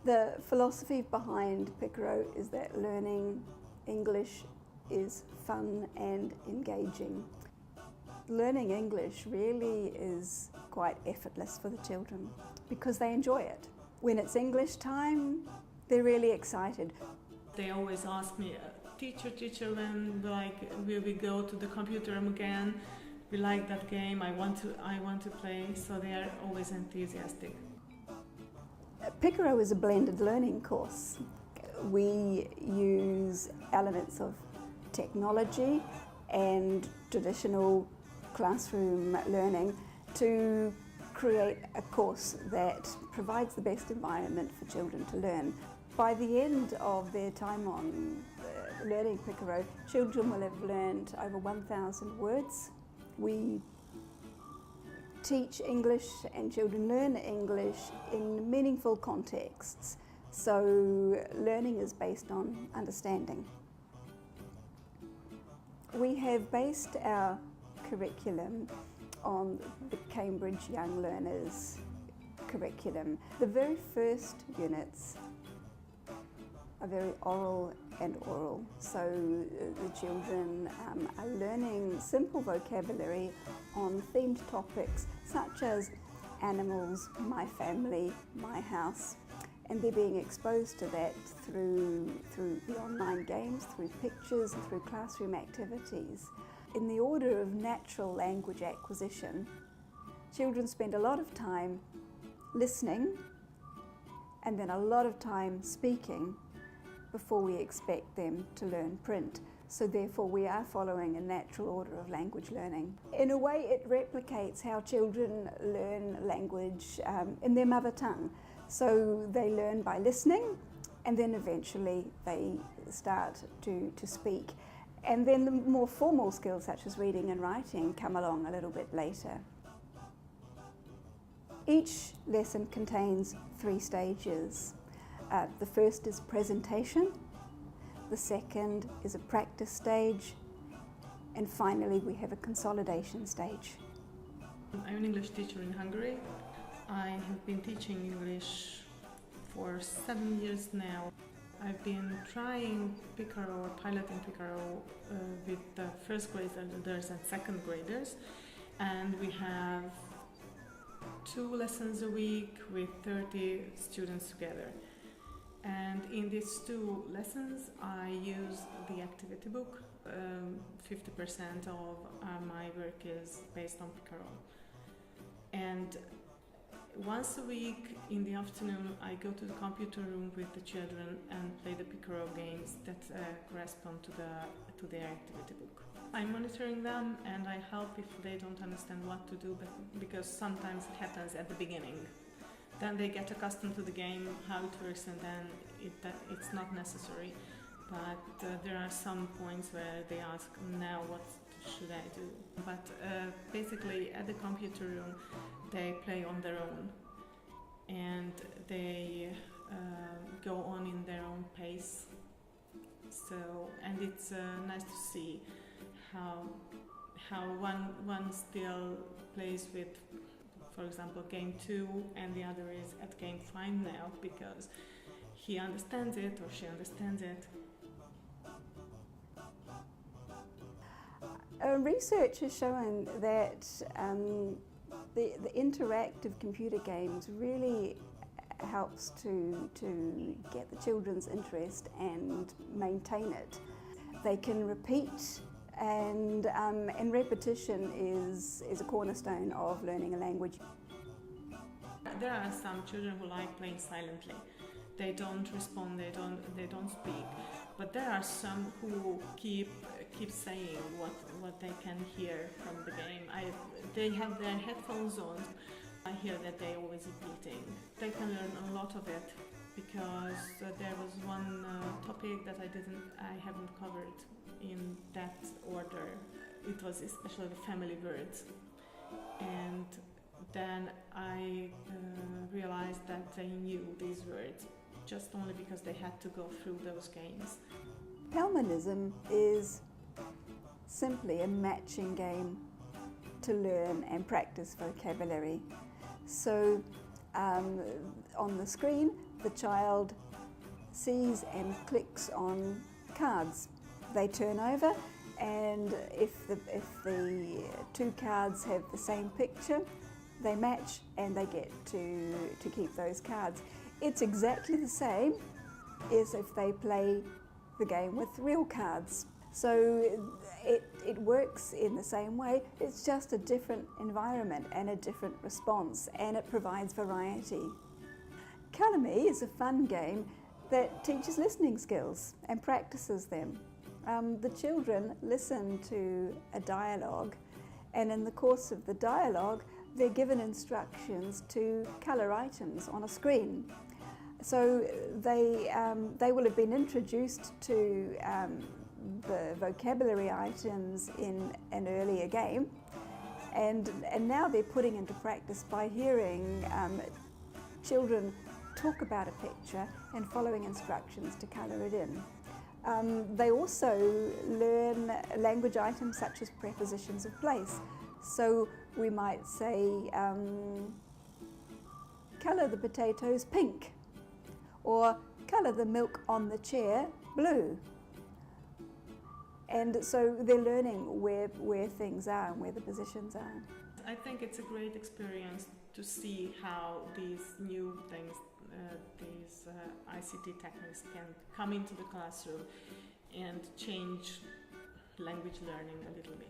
The philosophy behind Picaro is that learning English is fun and engaging. Learning English really is quite effortless for the children because they enjoy it. When it's English time, they're really excited. They always ask me, teacher, when will we go to the computer room again? We like that game, I want to play, so they are always enthusiastic. Picaro is a blended learning course. We use elements of technology and traditional classroom learning to create a course that provides the best environment for children to learn. By the end of their time on learning Picaro, children will have learned over 1,000 words. We teach English and children learn English in meaningful contexts. So learning is based on understanding. We have based our curriculum on the Cambridge Young Learners curriculum. The very first units are very oral and oral. So the children are learning simple vocabulary on themed topics such as animals, my family, my house, and they're being exposed to that through the online games, through pictures and through classroom activities. In the order of natural language acquisition, children spend a lot of time listening and then a lot of time speaking before we expect them to learn print. So therefore we are following a natural order of language learning. In a way it replicates how children learn language in their mother tongue. So they learn by listening and then eventually they start to speak. And then the more formal skills such as reading and writing come along a little bit later. Each lesson contains 3 stages. The first is presentation, the second is a practice stage, and finally we have a consolidation stage. I'm an English teacher in Hungary. I have been teaching English for 7 years now. I've been trying Picaro or piloting Picaro with the first graders and second graders, and we have 2 lessons a week with 30 students together. And in these 2 lessons I use the activity book. 50% of my work is based on Picaro. And once a week in the afternoon I go to the computer room with the children and play the Picaro games that correspond to their activity book. I'm monitoring them and I help if they don't understand what to do, because sometimes it happens at the beginning. Then they get accustomed to the game, how it works, and then it's not necessary. But there are some points where they ask, now what should I do? But basically at the computer room they play on their own and they go on in their own pace. So, and it's nice to see how one still plays with, for example, game 2 and the other is at game 5 now because he understands it or she understands it. Research has shown that the interactive computer games really helps to get the children's interest and maintain it. They can repeat, and repetition is a cornerstone of learning a language. There are some children who like playing silently. They don't respond, they don't speak. But there are some who keep saying what they can hear from the game. They have their headphones on. I hear that they always repeating. They can learn a lot of it because there was one topic that I haven't covered in that order. It was especially the family words, and then I realized that they knew these words just only because they had to go through those games. Pelmanism is simply a matching game to learn and practice vocabulary. So on the screen, the child sees and clicks on cards. They turn over, and if the two cards have the same picture, they match and they get to keep those cards. It's exactly the same as if they play the game with real cards. So it works in the same way, it's just a different environment and a different response, and it provides variety. Colour Me is a fun game that teaches listening skills and practices them. The children listen to a dialogue, and in the course of the dialogue they're given instructions to colour items on a screen. So they will have been introduced to the vocabulary items in an earlier game, and now they're putting into practice by hearing children talk about a picture and following instructions to colour it in. They also learn language items such as prepositions of place. So we might say, colour the potatoes pink, or colour the milk on the chair blue. And so they're learning where things are and where the positions are. I think it's a great experience to see how these new things, these ICT techniques can come into the classroom and change language learning a little bit.